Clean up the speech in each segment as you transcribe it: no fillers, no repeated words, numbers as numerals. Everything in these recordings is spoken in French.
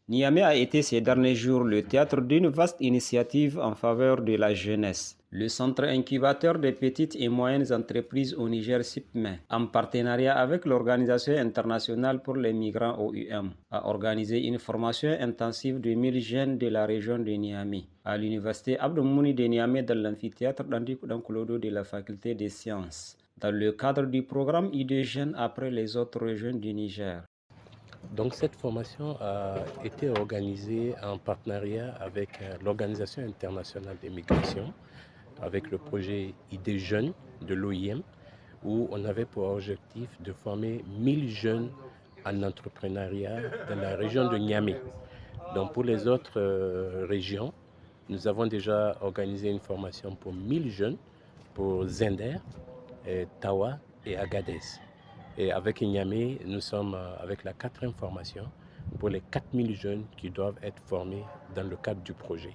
Niamey a été ces derniers jours le théâtre d'une vaste initiative en faveur de la jeunesse. Le centre incubateur des petites et moyennes entreprises au Niger CIPME, en partenariat avec l'Organisation internationale pour les migrants OIM, a organisé une formation intensive de 1000 jeunes de la région de Niamey à l'université Abdou Mouni de Niamey dans l'amphithéâtre d'Andi Koudankoulodo de la faculté des sciences, dans le cadre du programme ID Jeunes après les autres régions du Niger. Donc cette formation a été organisée en partenariat avec l'Organisation internationale des migrations, avec le projet ID Jeunes de l'OIM, où on avait pour objectif de former 1000 jeunes en entrepreneuriat dans la région de Niamey. Donc pour les autres régions, nous avons déjà organisé une formation pour 1000 jeunes pour Zender, Tawa et Agadez. Et avec Niamey, nous sommes avec la 4e formation pour les 4000 jeunes qui doivent être formés dans le cadre du projet.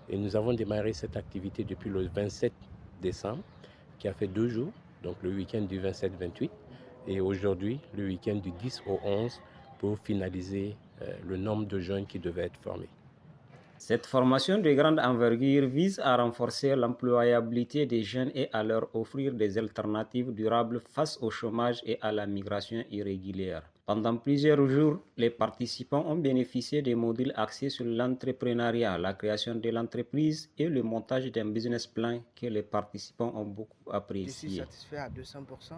Et nous avons démarré cette activité depuis le 27 décembre, qui a fait 2 jours, donc le week-end du 27-28, et aujourd'hui le week-end du 10 au 11 pour finaliser le nombre de jeunes qui devaient être formés. Cette formation de grande envergure vise à renforcer l'employabilité des jeunes et à leur offrir des alternatives durables face au chômage et à la migration irrégulière. Pendant plusieurs jours, les participants ont bénéficié des modules axés sur l'entrepreneuriat, la création de l'entreprise et le montage d'un business plan que les participants ont beaucoup apprécié. Je suis satisfait à 200%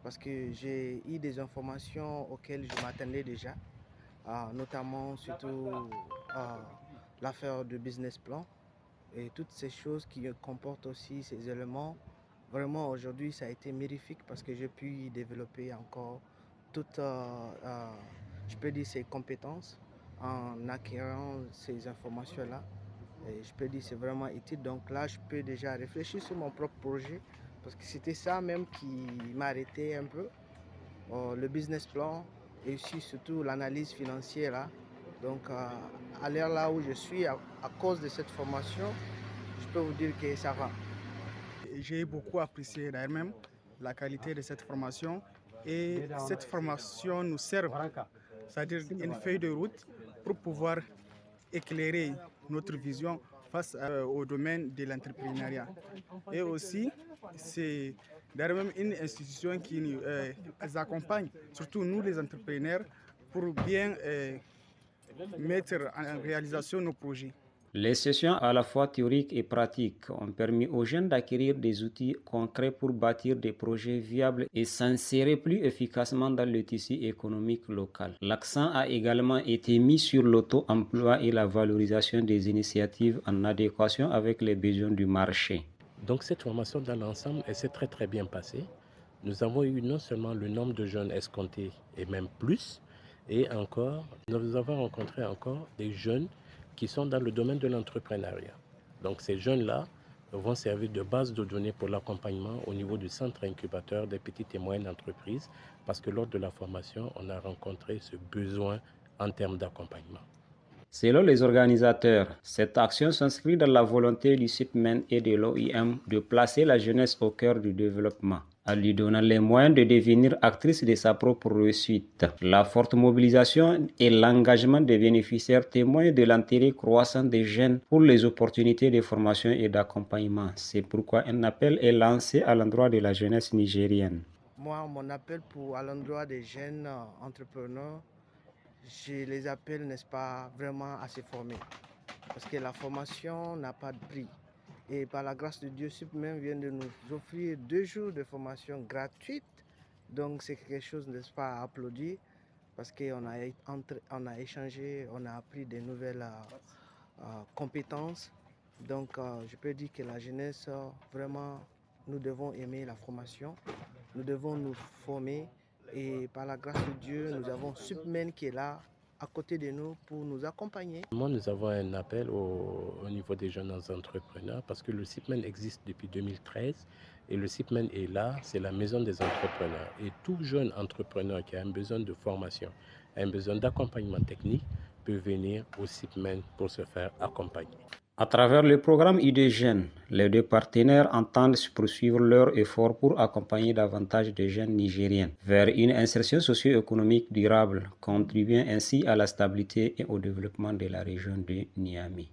parce que j'ai eu des informations auxquelles je m'attendais déjà, notamment surtout l'affaire de business plan et toutes ces choses qui comportent aussi ces éléments. Vraiment aujourd'hui ça a été mirifique parce que j'ai pu y développer encore toutes je peux dire ces compétences en acquérant ces informations-là. Et je peux dire que c'est vraiment utile. Donc là, je peux déjà réfléchir sur mon propre projet parce que c'était ça même qui m'arrêtait un peu. Le business plan et aussi surtout l'analyse financière là. Donc à l'heure là où je suis, à cause de cette formation, je peux vous dire que ça va. J'ai beaucoup apprécié d'ailleurs même la qualité de cette formation et cette formation nous sert, c'est-à-dire une feuille de route pour pouvoir éclairer notre vision face au domaine de l'entrepreneuriat. Et aussi, c'est d'ailleurs même une institution qui nous accompagne, surtout nous les entrepreneurs, pour bien mettre en réalisation nos projets. Les sessions à la fois théoriques et pratiques ont permis aux jeunes d'acquérir des outils concrets pour bâtir des projets viables et s'insérer plus efficacement dans le tissu économique local. L'accent a également été mis sur l'auto-emploi et la valorisation des initiatives en adéquation avec les besoins du marché. Donc cette formation dans l'ensemble, elle s'est très bien passée. Nous avons eu non seulement le nombre de jeunes escomptés et même plus, et encore, nous avons rencontré encore des jeunes qui sont dans le domaine de l'entrepreneuriat. Donc ces jeunes-là vont servir de base de données pour l'accompagnement au niveau du centre incubateur des petites et moyennes entreprises, parce que lors de la formation, on a rencontré ce besoin en termes d'accompagnement. Selon les organisateurs, cette action s'inscrit dans la volonté du CIPMEN et de l'OIM de placer la jeunesse au cœur du développement, en lui donnant les moyens de devenir actrice de sa propre réussite. La forte mobilisation et l'engagement des bénéficiaires témoignent de l'intérêt croissant des jeunes pour les opportunités de formation et d'accompagnement. C'est pourquoi un appel est lancé à l'endroit de la jeunesse nigérienne. Moi, mon appel à l'endroit des jeunes entrepreneurs, je les appelle, n'est-ce pas, vraiment à se former. Parce que la formation n'a pas de prix. Et par la grâce de Dieu, SIPMEN vient de nous offrir 2 jours de formation gratuite. Donc c'est quelque chose, n'est-ce pas, à applaudir. Parce qu'on a échangé, on a appris des nouvelles compétences. Donc je peux dire que la jeunesse, vraiment, nous devons aimer la formation. Nous devons nous former. Et par la grâce de Dieu, nous avons SIPMEN qui est là, à côté de nous, pour nous accompagner. Nous avons un appel au niveau des jeunes entrepreneurs parce que le CIPMEN existe depuis 2013 et le CIPMEN est là, c'est la maison des entrepreneurs. Et tout jeune entrepreneur qui a un besoin de formation, un besoin d'accompagnement technique peut venir au CIPMEN pour se faire accompagner. À travers le programme ID Jeunes, les deux partenaires entendent poursuivre leurs efforts pour accompagner davantage de jeunes Nigériens vers une insertion socio-économique durable, contribuant ainsi à la stabilité et au développement de la région de Niamey.